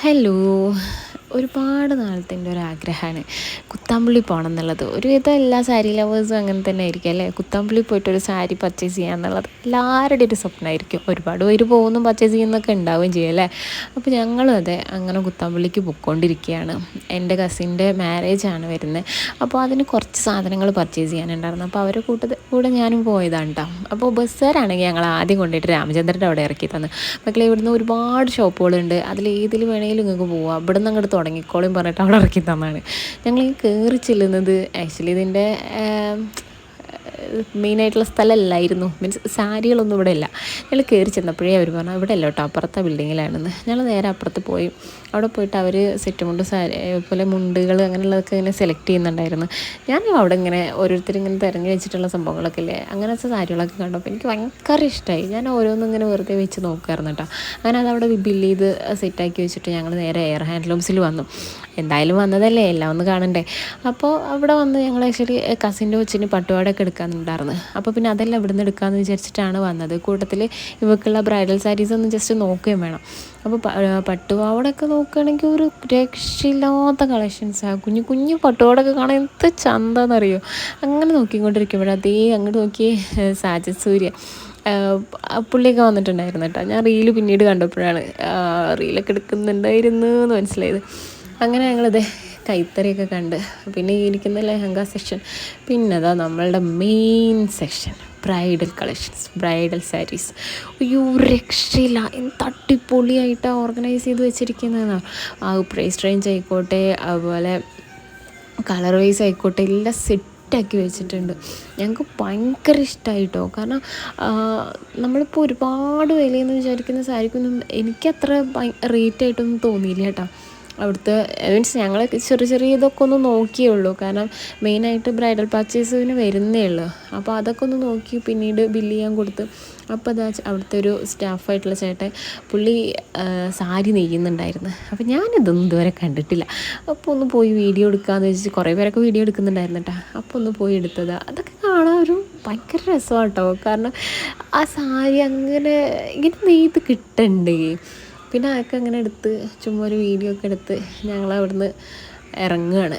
Hello. ഒരുപാട് നാളത്തെ എൻ്റെ ഒരാഗ്രഹമാണ് കുത്താമ്പുള്ളി പോകണം എന്നുള്ളത്. ഒരുവിധം എല്ലാ സാരി ലവേഴ്സും അങ്ങനെ തന്നെ ആയിരിക്കും അല്ലേ. കുത്താമ്പുള്ളി പോയിട്ടൊരു സാരി പർച്ചേസ് ചെയ്യുക എന്നുള്ളത് എല്ലാവരുടെയും ഒരു സ്വപ്നമായിരിക്കും. ഒരുപാട് പേര് പോകുന്നു പർച്ചേസ് ചെയ്യുന്നൊക്കെ ഉണ്ടാവുകയും ചെയ്യും അല്ലേ. അപ്പോൾ ഞങ്ങളും അതെ അങ്ങനെ കുത്താമ്പുള്ളിക്ക് പോയിക്കൊണ്ടിരിക്കുകയാണ്. എൻ്റെ കസിൻ്റെ മാരേജാണ് വരുന്നത്. അപ്പോൾ അതിന് കുറച്ച് സാധനങ്ങൾ പർച്ചേസ് ചെയ്യാനുണ്ടായിരുന്നു. അപ്പോൾ അവരുടെ കൂടെ ഞാനും പോയതാണ് കേട്ടോ. അപ്പോൾ ബസ്സുകാരാണെങ്കിൽ ഞങ്ങൾ ആദ്യം കൊണ്ടുപോയിട്ട് രാമചന്ദ്രൻ്റെ അവിടെ ഇറക്കി തന്നു. മക്കളെ ഇവിടുന്ന് ഒരുപാട് ഷോപ്പുകളുണ്ട്, അതിലേതിൽ വേണമെങ്കിലും നിങ്ങൾക്ക് പോവാം, ഇവിടെ നിന്ന് അങ്ങോട്ട് തുടങ്ങിക്കോളും പറഞ്ഞിട്ട് അവിടെ ഇറക്കി തന്നാണ്. ഞങ്ങൾ ഈ കയറി ചെല്ലുന്നത് ആക്ച്വലി ഇതിൻ്റെ മെയിനായിട്ടുള്ള സ്ഥലമല്ലായിരുന്നു. മീൻസ് സാരികളൊന്നും ഇവിടെ ഇല്ല. ഞങ്ങൾ കയറി ചെന്നപ്പോഴേ അവർ പറഞ്ഞു ഇവിടെ അല്ല കേട്ടോ, അപ്പുറത്തെ ബിൽഡിങ്ങിലാണെന്ന്. ഞങ്ങൾ നേരെ അപ്പുറത്ത് പോയി. അവിടെ പോയിട്ട് അവർ സെറ്റ് മുണ്ട്, സാരി പോലെ മുണ്ടുകൾ അങ്ങനെയുള്ളതൊക്കെ ഇങ്ങനെ സെലക്ട് ചെയ്യുന്നുണ്ടായിരുന്നു. ഞാൻ അവിടെ ഇങ്ങനെ ഓരോരുത്തരിങ്ങനെ തിരഞ്ഞു വെച്ചിട്ടുള്ള സംഭവങ്ങളൊക്കെ ഇല്ലേ, അങ്ങനത്തെ സാരികളൊക്കെ കണ്ടപ്പോൾ എനിക്ക് ഭയങ്കര ഇഷ്ടമായി. ഞാൻ ഓരോന്നും ഇങ്ങനെ വെറുതെ വെച്ച് നോക്കുമായിരുന്നു കേട്ടോ. അങ്ങനെ അതവിടെ ബില്ല് ചെയ്ത് സെറ്റാക്കി വെച്ചിട്ട് ഞങ്ങൾ നേരെ എയർ ഹാൻഡ്ലൂംസിൽ വന്നു. എന്തായാലും വന്നതല്ലേ, എല്ലാം ഒന്ന് കാണണ്ടേ. അപ്പോൾ അവിടെ വന്ന് ഞങ്ങൾ ആക്ച്വലി കസിൻ്റെ കൊച്ചിന് പട്ടുപാടൊക്കെ എടുക്കാനുണ്ടായിരുന്നു. അപ്പോൾ പിന്നെ അതെല്ലാം ഇവിടെ നിന്ന് എടുക്കാമെന്ന് വിചാരിച്ചിട്ടാണ് വന്നത്. കൂട്ടത്തിൽ ഇവക്കുള്ള ബ്രൈഡൽ സാരീസ് ഒന്ന് ജസ്റ്റ് നോക്കുകയും വേണം. അപ്പോൾ പട്ടുപാവാടൊക്കെ നോക്കുകയാണെങ്കിൽ ഒരു രക്ഷയില്ലാത്ത കളക്ഷൻസാണ്. കുഞ്ഞു കുഞ്ഞു പട്ടുപാടൊക്കെ കാണാൻ എന്ത് ചന്താന്നറിയോ. അങ്ങനെ നോക്കിക്കൊണ്ടിരിക്കുമ്പോഴേ അതേ അങ്ങോട്ട് നോക്കി സാജത് സൂര്യ പുള്ളിയൊക്കെ വന്നിട്ടുണ്ടായിരുന്നു കേട്ടോ. ഞാൻ റീല് പിന്നീട് കണ്ടപ്പോഴാണ് റീലൊക്കെ എടുക്കുന്നുണ്ടായിരുന്നു എന്ന് മനസ്സിലായത്. അങ്ങനെ ഞങ്ങളിത് കൈത്തറിയൊക്കെ കണ്ട് പിന്നെ ഇരിക്കുന്ന ലെഹങ്ക സെക്ഷൻ, പിന്നെ അതാ നമ്മളുടെ main section bridal collections, bridal saris. അയ്യോ രക്ഷയില്ല, എന്ത് അടിപൊളിയായിട്ടാണ് ഓർഗനൈസ് ചെയ്ത് വെച്ചിരിക്കുന്നതെന്നാണ്. ആ പ്രൈസ് റേഞ്ച് ആയിക്കോട്ടെ, അതുപോലെ കളർ വൈസ് ആയിക്കോട്ടെ, എല്ലാം സെറ്റാക്കി വെച്ചിട്ടുണ്ട്. ഞങ്ങൾക്ക് ഭയങ്കര ഇഷ്ടമായിട്ടോ. കാരണം നമ്മളിപ്പോൾ ഒരുപാട് വിലയെന്ന് വിചാരിക്കുന്ന സാരിക്കൊന്നും എനിക്കത്ര റേറ്റായിട്ടൊന്നും തോന്നിയില്ല കേട്ടോ. അവിടുത്തെ മീൻസ് ഞങ്ങൾ ചെറിയ ഇതൊക്കെ ഒന്ന് നോക്കിയേ ഉള്ളൂ. കാരണം മെയിനായിട്ട് ബ്രൈഡൽ പർച്ചേസിന് വരുന്നേ ഉള്ളൂ. അപ്പോൾ അതൊക്കെ ഒന്ന് നോക്കി പിന്നീട് ബില്ല് ചെയ്യാൻ കൊടുത്ത്. അപ്പോൾ അതാ അവിടുത്തെ ഒരു സ്റ്റാഫായിട്ടുള്ള ചേട്ടൻ പുള്ളി സാരി നെയ്യുന്നുണ്ടായിരുന്നു. അപ്പോൾ ഞാനിതൊന്നും ഇതുവരെ കണ്ടിട്ടില്ല. അപ്പോൾ ഒന്ന് പോയി വീഡിയോ എടുക്കാമെന്ന് വെച്ചിട്ട് കുറേ പേരൊക്കെ വീഡിയോ എടുക്കുന്നുണ്ടായിരുന്നു കേട്ടോ. അപ്പോൾ ഒന്ന് പോയി എടുത്തതാണ്. അതൊക്കെ കാണാൻ ഒരു ഭയങ്കര രസമാണ് കേട്ടോ. കാരണം ആ സാരി അങ്ങനെ ഇങ്ങനെ നെയ്ത് കിട്ടണ്ടേ. പിന്നെ അതൊക്കെ അങ്ങനെ എടുത്ത് ചുമ്മാ ഒരു വീഡിയോ ഒക്കെ എടുത്ത് ഞങ്ങൾ അവിടുന്ന് ഇറങ്ങുകയാണ്.